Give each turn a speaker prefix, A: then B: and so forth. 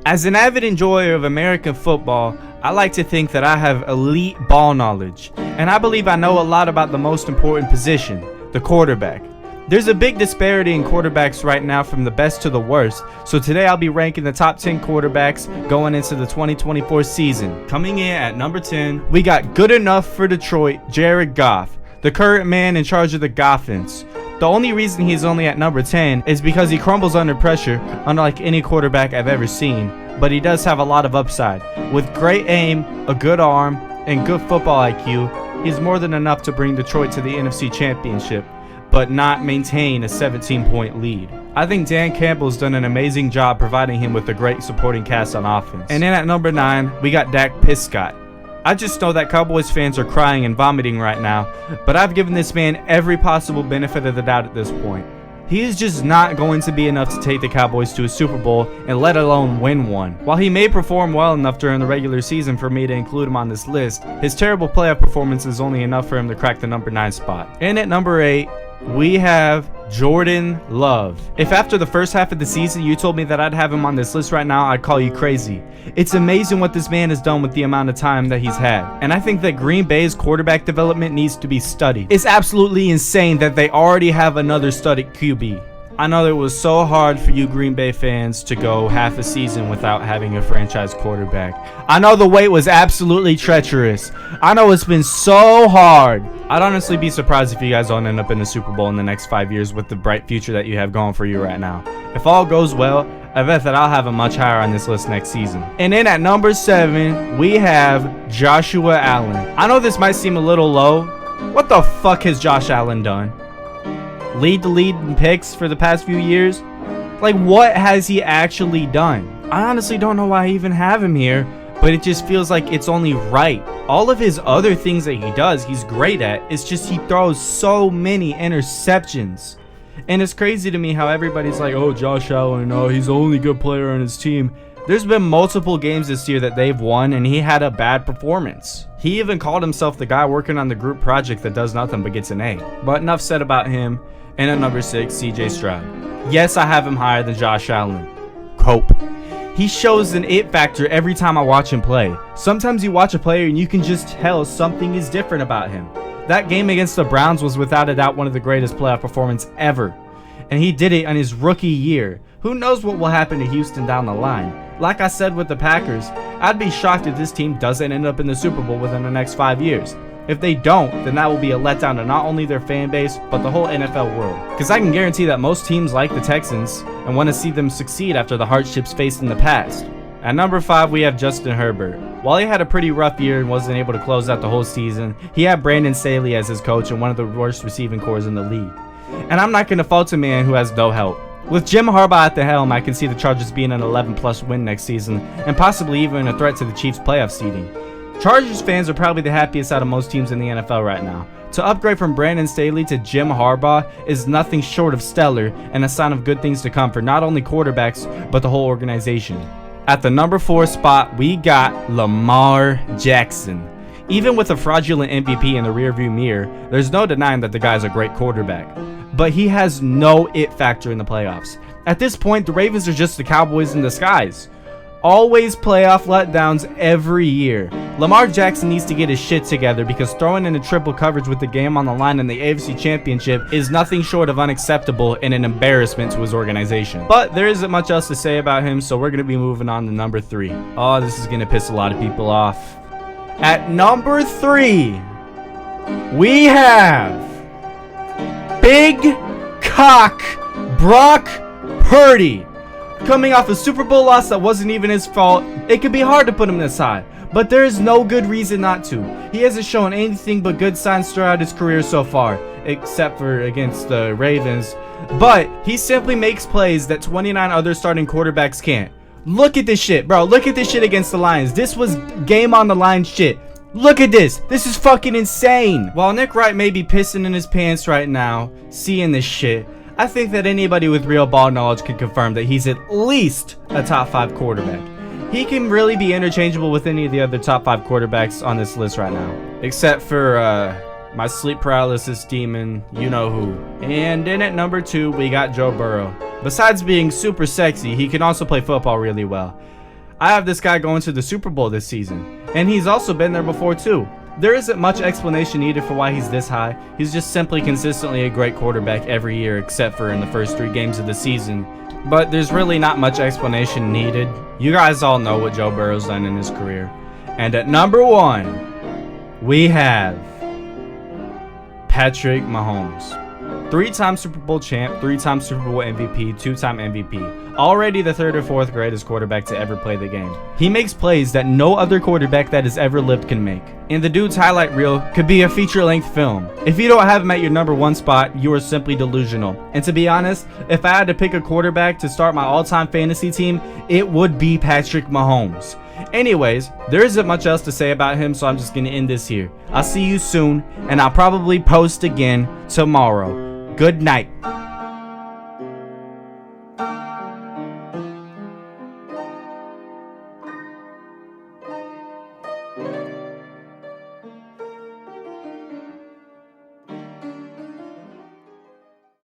A: As an avid enjoyer of American football, I like to think that I have elite ball knowledge, and I believe I know a lot about the most important position, the quarterback. There's a big disparity in quarterbacks right now from the best to the worst, so today I'll be ranking the top 10 quarterbacks going into the 2024 season. Coming in at number 10, we got good enough for Detroit, Jared Goff, the current man in charge of the Goffins. The only reason he's only at number 10 is because he crumbles under pressure, unlike any quarterback I've ever seen, but he does have a lot of upside. With great aim, a good arm, and good football IQ, he's more than enough to bring Detroit to the NFC Championship, but not maintain a 17-point lead. I think Dan Campbell's done an amazing job providing him with a great supporting cast on offense. And then at number 9, we got Dak Prescott. I just know that Cowboys fans are crying and vomiting right now, but I've given this man every possible benefit of the doubt at this point. He is just not going to be enough to take the Cowboys to a Super Bowl, and let alone win one. While he may perform well enough during the regular season for me to include him on this list, his terrible playoff performance is only enough for him to crack the number 9 spot. And at number 8, we have Jordan Love. If after the first half of the season you told me that I'd have him on this list right now, I'd call you crazy. It's amazing what this man has done with the amount of time that he's had. And I think that Green Bay's quarterback development needs to be studied. It's absolutely insane that they already have another studded QB. I know it was so hard for you Green Bay fans to go half a season without having a franchise quarterback. I know the wait was absolutely treacherous. I know it's been so hard. I'd honestly be surprised if you guys don't end up in the Super Bowl in the next 5 years with the bright future that you have going for you right now. If all goes well, I bet that I'll have him much higher on this list next season. And then at number 7, we have Joshua Allen. I know this might seem a little low. What the fuck has Josh Allen done? Lead the lead in picks for the past few years? Like, what has he actually done? I honestly don't know why I even have him here, but it just feels like it's only right. All of his other things that he does, he's great at. It's just he throws so many interceptions. And it's crazy to me how everybody's like, oh, Josh Allen, oh, he's the only good player on his team. There's been multiple games this year that they've won, and he had a bad performance. He even called himself the guy working on the group project that does nothing but gets an A. But enough said about him. And at number 6, CJ Stroud. Yes, I have him higher than Josh Allen. Cope. He shows an it factor every time I watch him play. Sometimes you watch a player and you can just tell something is different about him. That game against the Browns was without a doubt one of the greatest playoff performances ever. And he did it on his rookie year. Who knows what will happen to Houston down the line? Like I said with the Packers, I'd be shocked if this team doesn't end up in the Super Bowl within the next 5 years. If they don't, then that will be a letdown to not only their fan base, but the whole NFL world. Because I can guarantee that most teams like the Texans and want to see them succeed after the hardships faced in the past. At number 5, we have Justin Herbert. While he had a pretty rough year and wasn't able to close out the whole season, he had Brandon Staley as his coach and one of the worst receiving corps in the league. And I'm not going to fault a man who has no help. With Jim Harbaugh at the helm, I can see the Chargers being an 11-plus win next season and possibly even a threat to the Chiefs' playoff seeding. Chargers fans are probably the happiest out of most teams in the NFL right now. To upgrade from Brandon Staley to Jim Harbaugh is nothing short of stellar and a sign of good things to come for not only quarterbacks, but the whole organization. At the number 4 spot, we got Lamar Jackson. Even with a fraudulent MVP in the rearview mirror, there's no denying that the guy's a great quarterback. But he has no it factor in the playoffs. At this point, the Ravens are just the Cowboys in disguise. Always playoff letdowns every year. Lamar Jackson needs to get his shit together because throwing in a triple coverage with the game on the line in the AFC Championship is nothing short of unacceptable and an embarrassment to his organization. But there isn't much else to say about him, so we're going to be moving on to number 3. Oh, this is going to piss a lot of people off. At number 3, we have Big Cock Brock Purdy. Coming off a Super Bowl loss that wasn't even his fault, it could be hard to put him this high, but there is no good reason not to. He hasn't shown anything but good signs throughout his career so far, except for against the Ravens, but he simply makes plays that 29 other starting quarterbacks can't. Look at this shit, bro. Look at this shit against the Lions. This was game on the line shit. Look at this. This is fucking insane. While Nick Wright may be pissing in his pants right now, seeing this shit, I think that anybody with real ball knowledge can confirm that he's at least a top 5 quarterback. He can really be interchangeable with any of the other top 5 quarterbacks on this list right now. Except for my sleep paralysis demon, you know who. And then at number 2, we got Joe Burrow. Besides being super sexy, he can also play football really well. I have this guy going to the Super Bowl this season, and he's also been there before too. There isn't much explanation needed for why he's this high. He's just simply consistently a great quarterback every year except for in the first 3 games of the season. But there's really not much explanation needed. You guys all know what Joe Burrow's done in his career. And at number 1, we have Patrick Mahomes. 3-time Super Bowl champ, 3-time Super Bowl MVP, 2-time MVP. Already the 3rd or 4th greatest quarterback to ever play the game. He makes plays that no other quarterback that has ever lived can make. And the dude's highlight reel could be a feature-length film. If you don't have him at your number 1 spot, you are simply delusional. And to be honest, if I had to pick a quarterback to start my all-time fantasy team, it would be Patrick Mahomes. Anyways, there isn't much else to say about him, so I'm just gonna end this here. I'll see you soon, and I'll probably post again tomorrow. Good night.